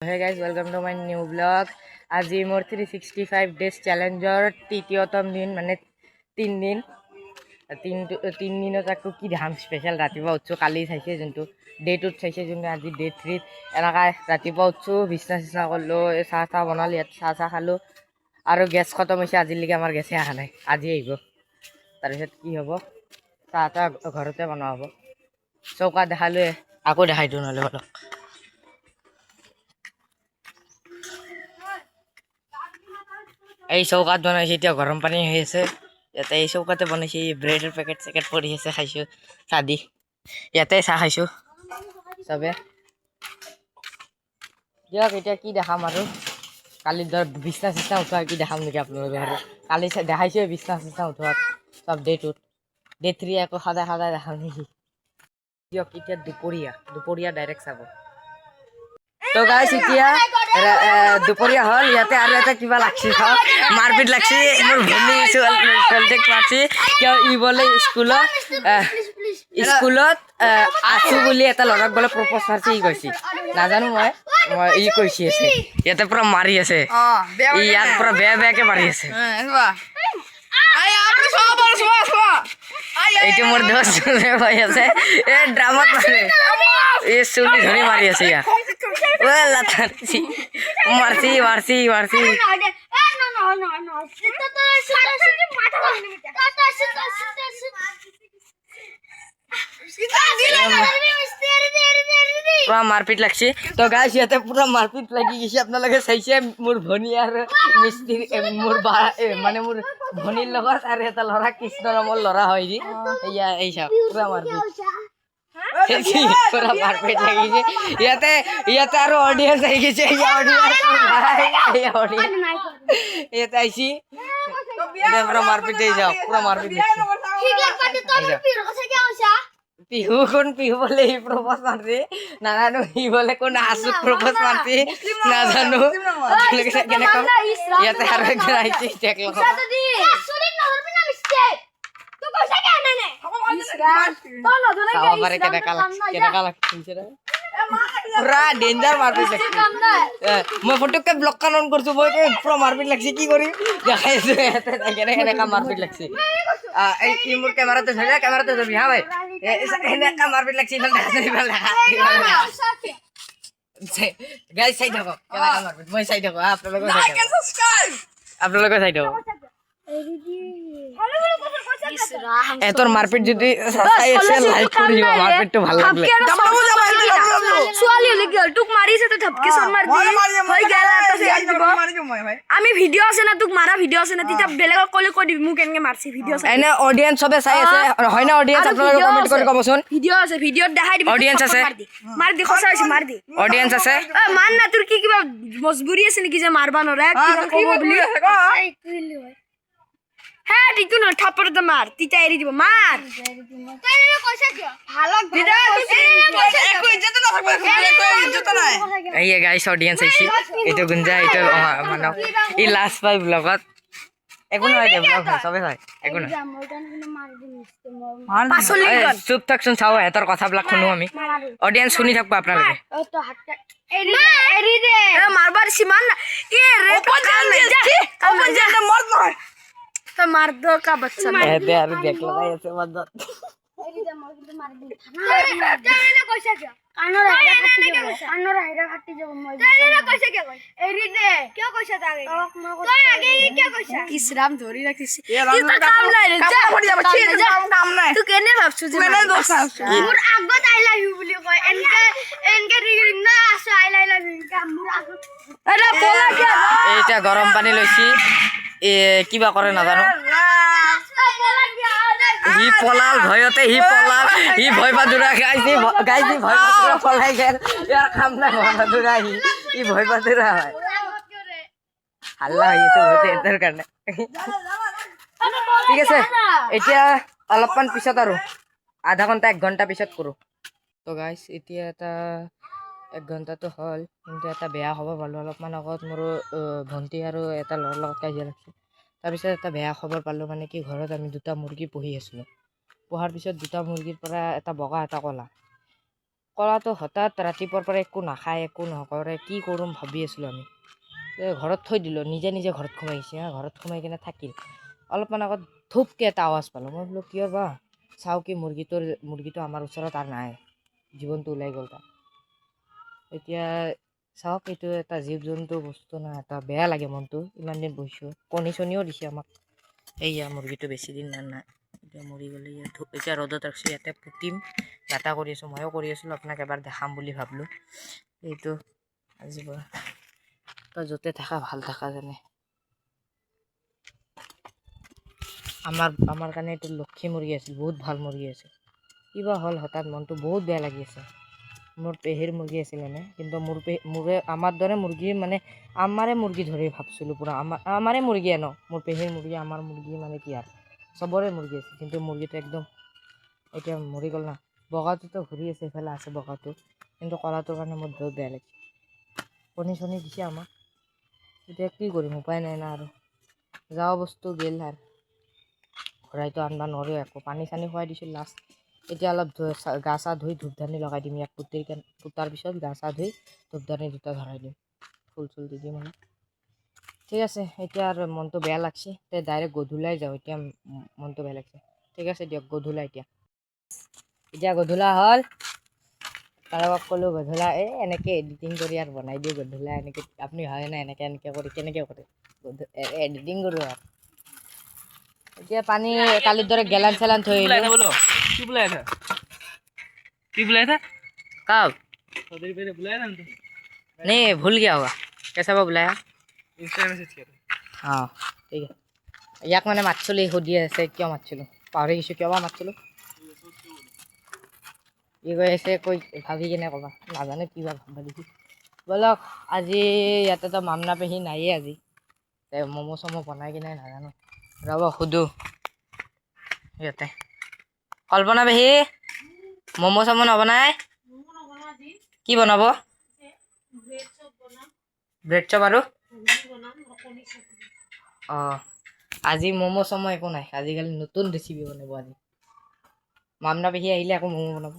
Hey guys, welcome to my new vlog. আজি মোৰ 365 days challengeৰ তৃতীয়তম দিন মানে 3 দিন 3 দিনত আকৌ কি দেখাম স্পেচিয়েল ৰাতিপুৱা উঠছো কালি চাইছে যোনটো ডে 2 চাইছে যোনটো আজি ডে 3 এনেকা ৰাতিপুৱা উঠছো বিছনা কৰিলো চাহ বনালো ইয়াত চাহ খালো আৰু গেছ খতম হৈছে আজিলৈকে আমাৰ গেছে অহা নাই আজি আহিব তাৰপিছত কি হ'ব চাহ ঘৰতে বনোৱা হ'ব চৌকা দেখালো আকৌ দেখাই দিওঁ নহ'লে অলপ এই চৌকাত বনাইছে এতিয়া গৰম পানী হৈ আছে ইয়াতে এই চৌকাতে বনাইছে ব্ৰেডৰ পেকেট পৰি আছে খাইছোঁ চাহ দি ইয়াতে চাহ খাইছোঁ চবে দিয়ক এতিয়া কি দেখাম আৰু কালি বিছনা উঠোৱা কি দেখাম নেকি আপোনালোকে আৰু কালি দেখাইছোঁ বিছনা উঠোৱা চব ডে 3 আকৌ সদায় দেখাম নেকি দিয়ক এতিয়া দুপৰীয়া ডাইৰেক্ট চাব তো গাইছ এতিয়া দুপৰীয়া হ'ল ইয়াতে আৰু এটা কিবা লাগছি মাৰপিট লাগছি মোৰ ভনী ছোৱালীক মাৰছি কিয় ই বোলে স্কুলত আছো বুলি এটা ল'ৰাক বোলে প্ৰপ'জ মাৰছি ই কৈছি নাজানো মই ই কৈছি আছে ইয়াতে পুৰা মাৰি আছে ই ইয়াক পুৰা বেয়াকে মাৰি আছে এইটো মোৰ দোষ হৈ আছে এই ড্ৰামাত মাৰে এই চুলি ধৰি মাৰি আছে ইয়াক মারছি পুরা মারপিট লাগছে তো গাইস ইয়াতে পুরা মারপিট লাগি গেছে আপনারা চাইছে মোর ভনী আর মিস্ত্রি মোর মানে মোর ভনীর লগত আর এটা লড়া কৃষ্ণ নামৰ লড়া হয় জি এই সব পুৰা মাৰপিট পুৰা মাৰপিট লাগিছে ইয়াতে আৰু অডিয়েন্স আহি গৈছে ইয়াতে আইছি পুরা মারপিট যাও পুরা মারপিট পিহু কোন পিহু বলে ই প্রপোজ মারছি নাজানো ই বলে কোন আসুক প্রপোজ মারছি নাজানো কেনেকা ইয়াতে আৰু একজন আইছি দেখলো পুৰা ডেঞ্জাৰ মাৰপিট লাগছে মই ফটোকে ব্লক অন কৰিছো মই পুৰা মাৰপিট লাগছে কি কৰিম দেখাইছো এনেকা মাৰপিট লাগছে এই মোৰ কেমেৰাতে ধৰি হা ভাই এনেকা মাৰপিট লাগছে গাইজ চাই থাকক কেনেকা মাৰপিট মই চাই থাকো আপোনালোকে চাই থাকক এতৰ মাৰপিট যদি চাই আছে লাইক কৰি দিব মারপিটটো ভাল লাগলে সোয়ালি হলে গেল টুক মারিছে তো ধপকে সন মার দি হই গেল আমি ভিডিও আছে না টুক মারা ভিডিও আছে না তিতা বেলেগ কলে কই দিবি মু কেনকে মারছি ভিডিও আছে এনে অডিয়েন্স সবে চাই আছে হয় না অডিয়েন্স আপোনালোকে কমেন্ট কৰি কবচোন ভিডিও আছে ভিডিও দেখাই দিবি অডিয়েন্স আছে মার দি খসা আছে মার দি অডিয়েন্স আছে মান না তোর কি কিবা মজবুরি আছে নাকি যে মারবা নরে কি কব বলি হ্যাঁ ঠিক না থাপড় তো মার তিতা এরি দিব মার তাই রে কইছা কি ভালো ভিডিও একো ইজ্জত না থাকবে ইজ্জত নাই এই গাইস অডিয়েন্স আইছি এটো গুঞ্জা এটো মানব ই লাস্ট পাই ব্লগত একো নহয় দে ব্লগ সবে হয় একো নহয় পাছলি গল চুপ থাকছুন চাও এতৰ কথাবিলাক শুনো আমি অডিয়েন্স শুনি থাকবা আপোনালোকে তো হাতটা এরি দে মারবার সীমান এ রে ওপন জান মত নয় তো মার দো কা বাচ্চা না দে আর দেখ লাগাই আছে মত এরি দে মর কিন্তু মার দি তাইলে কইছা কি কানরা হাইরা ফাটি যাব মই তাইলে কইছা কি কই এরি দে কি কইছা তাগে তো আগে কি কইছা ইসরাম ধরি রাখিস কি তো কাম নাই রে কাম পড়ি যাব কি কাম নাই তুই কেনে ভাবছু যে মেনে দোষ মোর আগত আই লাভ ইউ বলি কয় এনকে রিং না আসো আই লাভ ইউ কা মোর আগত আরে বলা কি এইটা গরম পানী লৈছি কিবা কৰে নাজানো হি পলাল ভয়তে হি ভয় পাদুৰা গাইছি ভয় পাদুৰা পলাই গেল ইয়াৰ কাম নাই ভয় পাদুৰা ই ভয় পাদুৰা হয় হাল্লা হৈ আছে ভয়তে এটাৰ কাৰণে ঠিক আছে এতিয়া অলপমান পিছত আৰু আধা ঘণ্টা 1 ঘণ্টা পিছত কৰো তো গাইস এতিয়া এটা 1 ঘণ্টাটো হ'ল কিন্তু এটা বেয়া খবৰ পালো অলপমান আগত মোৰ ভণ্টি আৰু এটা ল'ৰাৰ লগত কাজিয়া লাগিছে তাৰপিছত এটা বেয়া খবৰ পালো মানে কি ঘৰত আমি দুটা মুৰ্গী পুহি আছিলোঁ পোহাৰ পিছত দুটা মুৰ্গীৰ পৰা এটা বগা এটা কলাটো হঠাৎ ৰাতিপুৱাৰ পৰা একো নাখায় একো নকৰে কি কৰোঁ ভাবি আছিলোঁ আমি ঘৰত থৈ দিলোঁ নিজে নিজে ঘৰত সোমাই গৈছে ঘৰত সোমাই কিনে থাকিল অলপমান আগত ধূপকৈ এটা আৱাজ পালোঁ মই বোলো কিয় বা চাওঁ কি মুৰ্গীটো আমাৰ ওচৰত আৰু নাই জীৱনটো ওলাই গ'ল তাৰ এতিয়া চাওক এইটো এটা জীৱ জন্তু বস্তু না এটা বেয়া লাগে মনটো ইমান দিন বহিছোঁ কণী চনীও দিছে আমাক এইয়া মুৰ্গীটো বেছি দিন নাই এতিয়া মৰি গ'লে এতিয়া ৰ'দত ৰাখছোঁ ইয়াতে পুতিম ডাটা কৰি আছোঁ ময়ো কৰি আছিলোঁ আপোনাক এবাৰ দেখাম বুলি ভাবিলোঁ এইটো আজিৰ পৰা তই য'তে থাকা ভাল থাকা যেনে আমাৰ কাৰণে এইটো লক্ষী মুৰ্গী আছিল বহুত ভাল মুৰ্গী আছিল কিবা হ'ল হঠাৎ মনটো বহুত বেয়া লাগি আছে মোৰ পেহীৰ মুৰ্গী আছিল এনে কিন্তু মোৰে আমাৰ দৰে মুৰ্গী মানে আমাৰে মুৰ্গী ধৰি ভাবছিলোঁ পূৰা আমাৰে মুৰ্গী মোৰ পেহীৰ মুৰ্গী আমাৰ মুৰ্গী মানে কি আৰু চবৰে মুৰ্গী আছে কিন্তু মুৰ্গীটো একদম এতিয়া মৰি গ'ল না বগাটোতো ঘূৰি আছে এইফালে আছে বগাটো কিন্তু কলাটোৰ কাৰণে মোৰ বহুত বেয়া লাগিছে কণী চণী দিছে আমাক এতিয়া কি কৰিম উপায় নাই না আৰু যাওঁ বস্তু গেল আৰু ঘূৰাইতো আনিব নোৱাৰোঁ একো পানী চানী খুৱাই দিছোঁ লাষ্ট এতিয়া অলপ গা চা ধুই ধূপধানি লগাই দিম ইয়াক পুতাৰ পিছত গা চা ধুই ধূপধানি দুটা ধৰাই দিম ফুল চুল দি দিম আৰু ঠিক আছে এতিয়া আৰু মনটো বেয়া লাগছে তে ডাইৰেক্ট গধূলাই যাওঁ এতিয়া মনটো বেয়া লাগছে ঠিক আছে দিয়ক গধূলা এতিয়া গধূলা হ'ল কাৰোবাক ক'লোঁ গধূলা এনেকৈ এডিটিং কৰি আৰু বনাই দিওঁ গধূলা এনেকৈ আপুনি হয় নাই এনেকৈ কৰি কেনেকৈ কৰে এডিটিং কৰোঁ আৰু এতিয়া পানী কালিৰ দৰে গেলান চেলান থৈ আহিলোঁ कब नहीं भूल गया होगा कैसा वो बुलाया हाँ ठीक है ইয়াক মানে মাতিছিলোঁ সুধি আছে কিয় মাতিছিলোঁ পাহৰি গৈছোঁ কিয় বা মাতিছিলোঁ ই কৈ আছে ভাবি কিনে ক'বা নাজানো কিবা ভাববা দেখি ব'লক আজি ইয়াতেতো মামনা পেহী নায়ে আজি ম'ম' চম' বনাই কিনে নাজানো ৰ'ব সুধো ইয়াতে কল্পনা পেহী ম'ম' চম' নবনাই কি বনাব ব্ৰেড চপ আৰু অঁ আজি ম'ম' চম' একো নাই আজিকালি নতুন ৰেচিপি বনাব আজি মামনা পেহী আহিলে আকৌ ম'ম' বনাব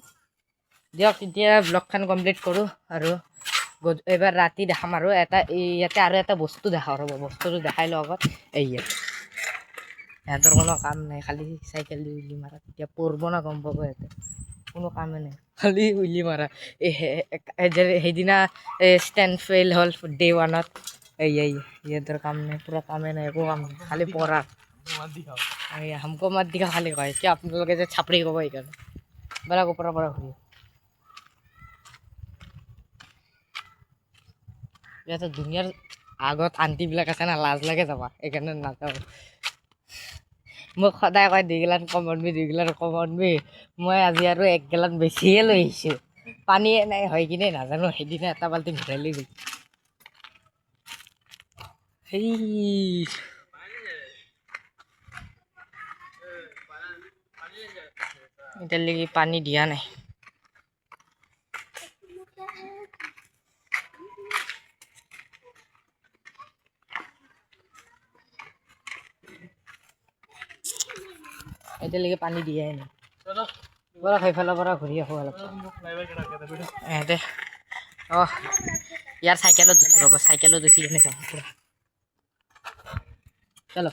দিয়ক এতিয়া ব্লগখন কমপ্লিট কৰোঁ আৰু এইবাৰ ৰাতি দেখাম আৰু ইয়াতে আৰু এটা বস্তু দেখাওঁ ৰ'ব বস্তুটো দেখাই লওঁ আগত এইয়া সিহঁতৰ কোনো কাম নাই খালি চাইকেল দি উলি মাৰা তেতিয়া পৰব না গম পাব সিহঁতে কোনো কামেই নাই খালি উলি মাৰা সেইদিনা ষ্টেণ্ড ফেইল হ'ল ডে 1 সিহঁতৰ কাম নাই পূৰা কামেই নাই একো কাম নাই খালি পঢ়া হামকো মাত দিখা খালি কয় কিয় আপোনালোকে যে চাপৰি ক'ব সেইকাৰণে ব'লক ওপৰৰ পৰা ঘূৰি ইয়াতে দুনিয়াৰ আগত আণ্টিবিলাক আছে না লাজ লাগে যাবা সেইকাৰণে নাযাওঁ মোক সদায় কয় 2 গিলান কম আনবি 2 গিলান কম আনবি মই আজি আৰু 1 গিলান বেছিয়ে লৈ আহিছোঁ পানীয়ে নাই হয় কিনে নাজানো সেইদিনা এটা বাল্টি ঘূৰাই লৈ গ'ল সেই এতিয়ালৈকে পানী দিয়া নাই এতিয়ালৈকে পানী দিয়াই নাই ব'লক সেইফালৰ পৰা ঘূৰি আহোঁ অলপ দে অঁ ইয়াৰ চাইকেলত উঠি ৰ'ব চাইকেলত উঠি কিনে যাম পুৰা চলো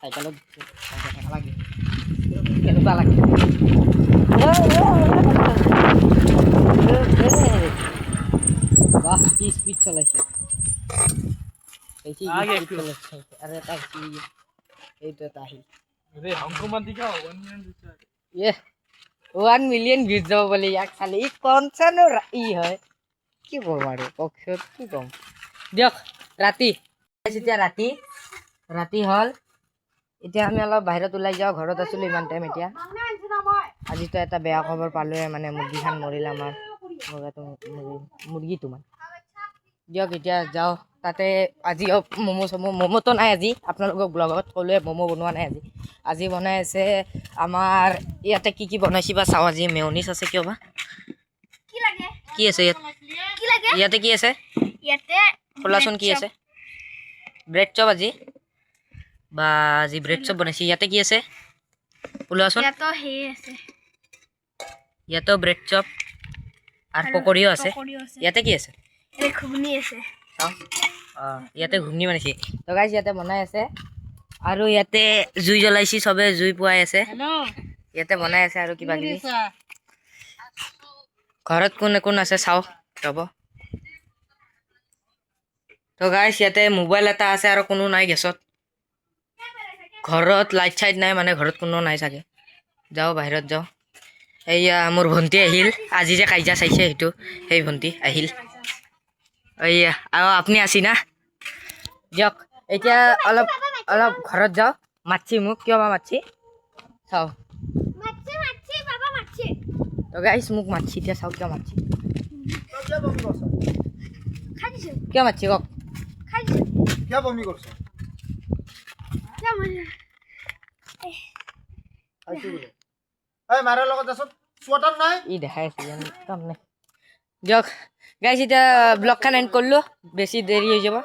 চাইকেলত লাগে কেনেকুৱা লাগে বাহ কি স্পীড চলাইছে আৰু এটা এইটো এটা আহিল 1 মিলিয়ন ভিউজ যাব বুলি ইয়াক চালি ই কনচানো ই হয় কি ক'ম আৰু কওকচোন কি ক'ম দিয়ক ৰাতি এতিয়া ৰাতি হ'ল এতিয়া আমি অলপ বাহিৰত ওলাই যাওঁ ঘৰত আছিলোঁ ইমান টাইম এতিয়া আজিতো এটা বেয়া খবৰ পালোঁৱে মানে মুৰ্গীখন মৰিল আমাৰ মুৰ্গীটো মানে দিয়ক এতিয়া যাওঁ তাতে আজি ম'ম'টো নাই আজি আপোনালোকক ব্লগত ক'লোৱে ম'ম' বনোৱা নাই আজি বনাই আছে আমাৰ ইয়াতে কি বনাইছে বা চাওঁ আজি মেয়নিজ আছে কিয় বা কি আছে ইয়াতে কি আছে খোলাচোন কি আছে ব্ৰেড চপ আজি বা আজি ব্ৰেড চপ বনাইছে ইয়াতে কি আছে ওলাচোন ইয়াতো ব্ৰেড চপ আৰু পকৰিও আছে পকৰিও আছে ইয়াতে কি আছে এই ঘুগনি আছে চাওঁ ইয়াতে ঘুগনি বনাইছে তো গাইছ ইয়াতে বনাই আছে আৰু ইয়াতে জুই জ্বলাইছি চবে জুই পুৱাই আছে ইয়াতে বনাই আছে আৰু কিবা কিবি ঘৰত কোন কোন আছে চাওঁ ৰ'ব তো গাইছ ইয়াতে মোবাইল এটা আছে আৰু কোনো নাই গেছত ঘৰত লাইট চাইট নাই মানে ঘৰত কোনো নাই চাগে যাওঁ বাহিৰত যাওঁ এইয়া মোৰ ভণ্টি আহিল আজি যে কাজিয়া চাইছে সেইটো সেই ভণ্টি আহিল এইয়া আৰু আপুনি আছি না দিয়ক এতিয়া অলপ অলপ ঘৰত যাওঁ মাতছি মোক কিয় বা মাতছি চাওঁ তো গাইছ মোক মাতছি এতিয়া চাওঁ কিয় মাতছি কিয় মাতছি কওক কিয় বমি কৰিছ এই মাৰৰ লগত যাচোন চুৱেটাৰ নাই ই দেখাই আছে যেন কাম নাই দিয়ক গাইছ এতিয়া ব্লগখন এণ্ড কৰিলোঁ বেছি দেৰি হৈ যাব